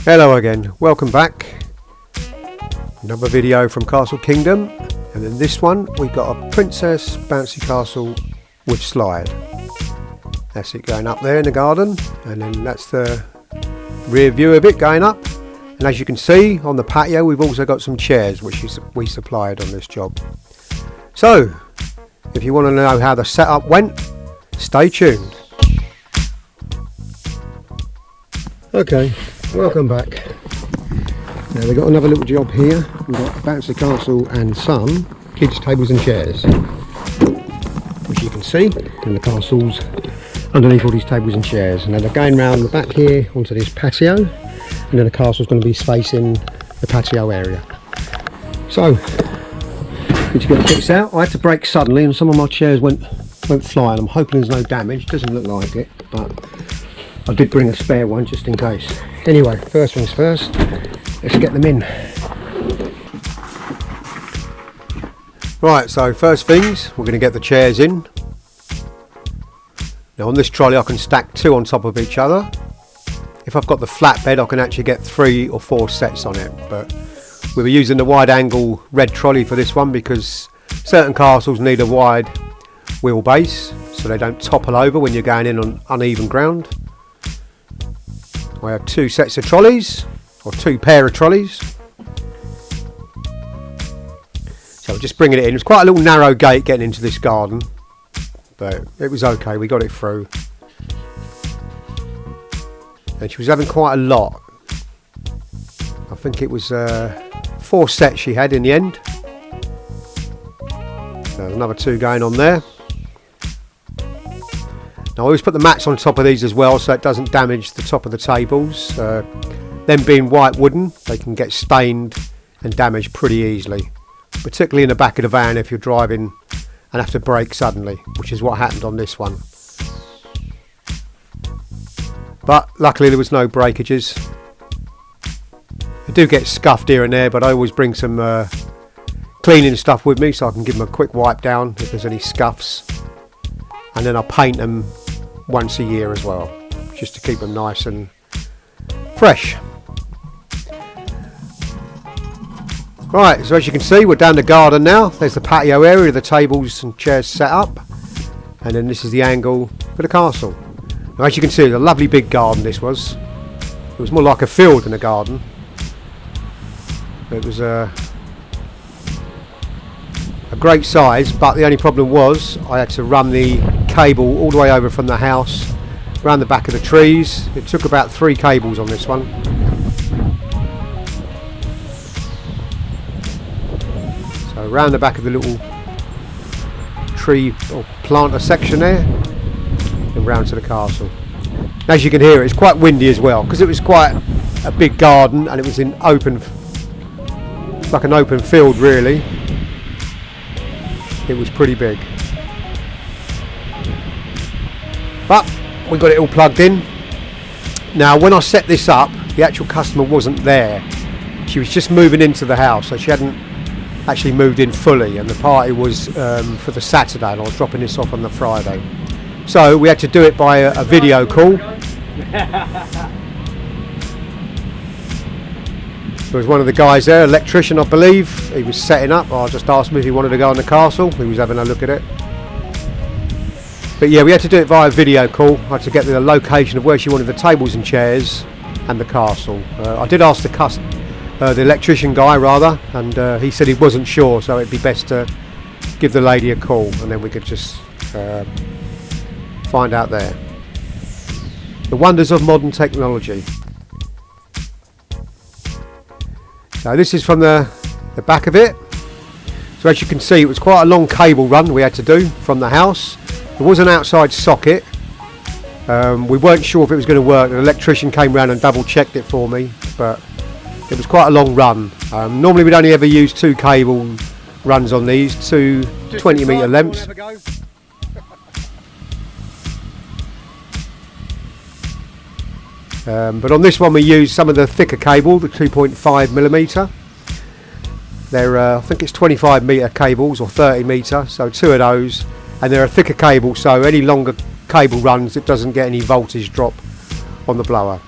Hello again, welcome back. Another video from Castle Kingdom, and in this one we've got a princess bouncy castle with slide. That's it going up there in the garden, and then that's the rear view of it going up. And as you can see on the patio, we've also got some chairs which we supplied on this job. So if you want to know how the setup went, stay tuned. Okay, welcome back. Now we've got another little job here. We've got bouncy castle and some kids tables and chairs, which you can see, and the castles underneath all these tables and chairs. And then they're going round the back here onto this patio, and then the castle's going to be facing the patio area. So need to get the bits out. I had to brake suddenly and some of my chairs went flying. I'm hoping there's no damage, doesn't look like it, but I did bring a spare one just in case. Anyway, first things first, let's get them in. Right, so first things, we're going to get the chairs in. Now on this trolley I can stack two on top of each other. If I've got the flatbed I can actually get 3 or 4 sets on it, but we were using the wide angle red trolley for this one because certain castles need a wide wheelbase so they don't topple over when you're going in on uneven ground. I have 2 sets of trolleys, or 2 pair of trolleys. So just bringing it in. It was quite a little narrow gate getting into this garden, but it was okay, we got it through. And she was having quite a lot. I think it was 4 sets she had in the end. So another 2 going on there. Now I always put the mats on top of these as well so it doesn't damage the top of the tables. Them being white wooden, they can get stained and damaged pretty easily, particularly in the back of the van if you're driving and have to brake suddenly, which is what happened on this one. But luckily there was no breakages. I do get scuffed here and there, but I always bring some cleaning stuff with me so I can give them a quick wipe down if there's any scuffs. And then I paint them once a year as well, just to keep them nice and fresh. Right, so as you can see we're down the garden now. There's the patio area, the tables and chairs set up, and then this is the angle for the castle. Now as you can see, it's a lovely big garden this was. It was more like a field than a garden. It was a great size, but the only problem was I had to run the cable all the way over from the house around the back of the trees. It took about 3 cables on this one. So around the back of the little tree or planter section there and round to the castle. As you can hear, it's quite windy as well because it was quite a big garden and it was in open, like an open field really. It was pretty big, but we got it all plugged in. Now when I set this up, the actual customer wasn't there. She was just moving into the house, so she hadn't actually moved in fully, and the party was for the Saturday and I was dropping this off on the Friday, so we had to do it by a video call. There was one of the guys there, electrician I believe, he was setting up. I just asked him if he wanted to go on the castle, he was having a look at it. But yeah, we had to do it via video call. I had to get the location of where she wanted the tables and chairs and the castle. I did ask the electrician guy rather, and he said he wasn't sure, so it'd be best to give the lady a call and then we could just find out there. The wonders of modern technology. So this is from the back of it. So as you can see, it was quite a long cable run we had to do from the house. There was an outside socket. We weren't sure if it was going to work. An electrician came round and double checked it for me, but it was quite a long run. Normally we'd only ever use 2 cable runs on these, 2 20-metre lengths. But on this one we used some of the thicker cable, the 2.5mm. They're I think it's 25-metre cables or 30-metre, so 2 of those, and they're a thicker cable, so any longer cable runs it doesn't get any voltage drop on the blower.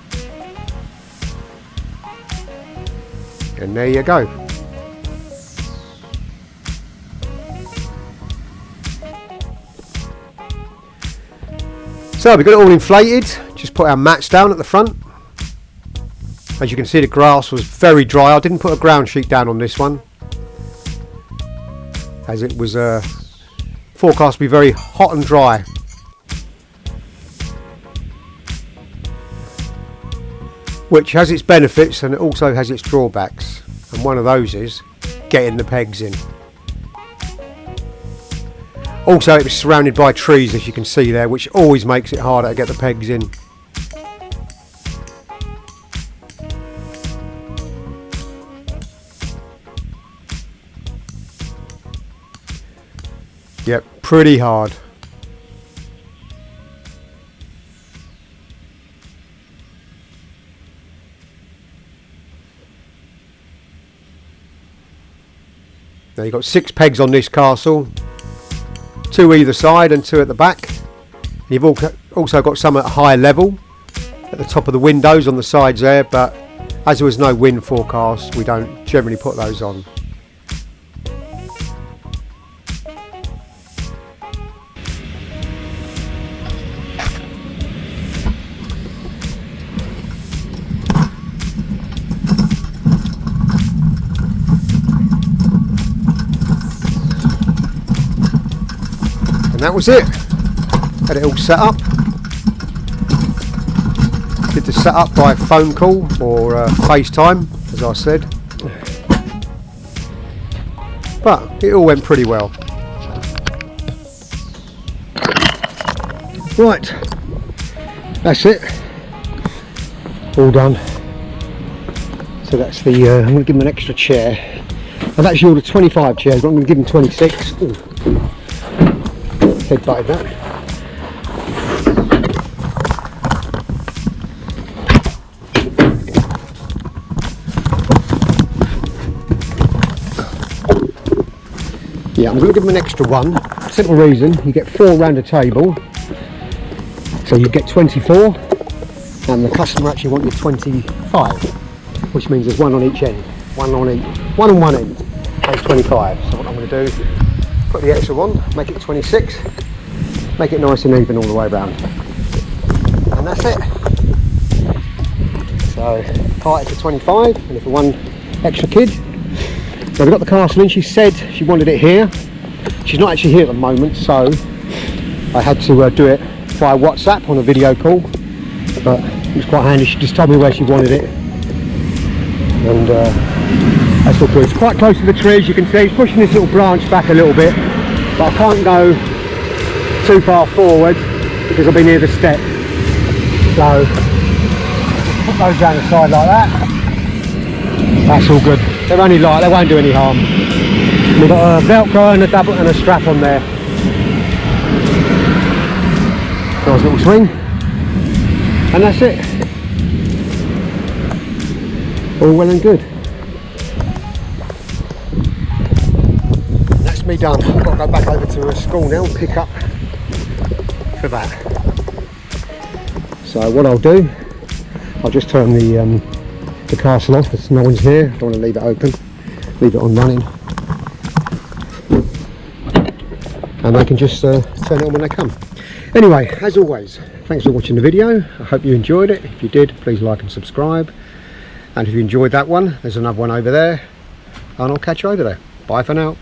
And there you go. So we've got it all inflated. Just put our mats down at the front. As you can see, the grass was very dry. I didn't put a ground sheet down on this one, as it was forecast to be very hot and dry. Which has its benefits and it also has its drawbacks. And one of those is getting the pegs in. Also, it was surrounded by trees, as you can see there, which always makes it harder to get the pegs in. Yep, pretty hard. Now you've got 6 pegs on this castle, 2 either side and 2 at the back. You've also got some at a higher level at the top of the windows on the sides there, but as there was no wind forecast, we don't generally put those on. And that was it. Had it all set up. Did the setup by phone call or FaceTime, as I said. But it all went pretty well. Right, that's it. All done. So that's the. I'm going to give them an extra chair. I've actually ordered 25 chairs, but I'm going to give them 26. Ooh. Head-butted that. Yeah, I'm going to give them an extra one. Simple reason, you get 4 round a table, so you get 24, and the customer actually wanted 25, which means there's 1 on each end, 1 on one end. That's 25. So what I'm going to do, put the extra one, make it 26, make it nice and even all the way around, and that's it. So part it to 25, and for 1 extra kid. So we've got the castle in. She said she wanted it here. She's not actually here at the moment, so I had to do it via WhatsApp on a video call, but it was quite handy. She just told me where she wanted it, and that's all good. It's quite close to the tree, as you can see. It's pushing this little branch back a little bit, but I can't go too far forward because I'll be near the step. So put those down the side like that. That's all good. They're only light, they won't do any harm. We've got a Velcro and a double and a strap on there. Nice little swing. And that's it. All well and good. And that's me done. I've got to go back over to school now and pick up for that. So what I'll do, I'll just turn the castle off because no one's here. I don't want to leave it open, leave it on running, and they can just turn it on when they come. Anyway, as always, thanks for watching the video. I hope you enjoyed it. If you did, please like and subscribe, and if you enjoyed that one, there's another one over there, and I'll catch you over there. Bye for now.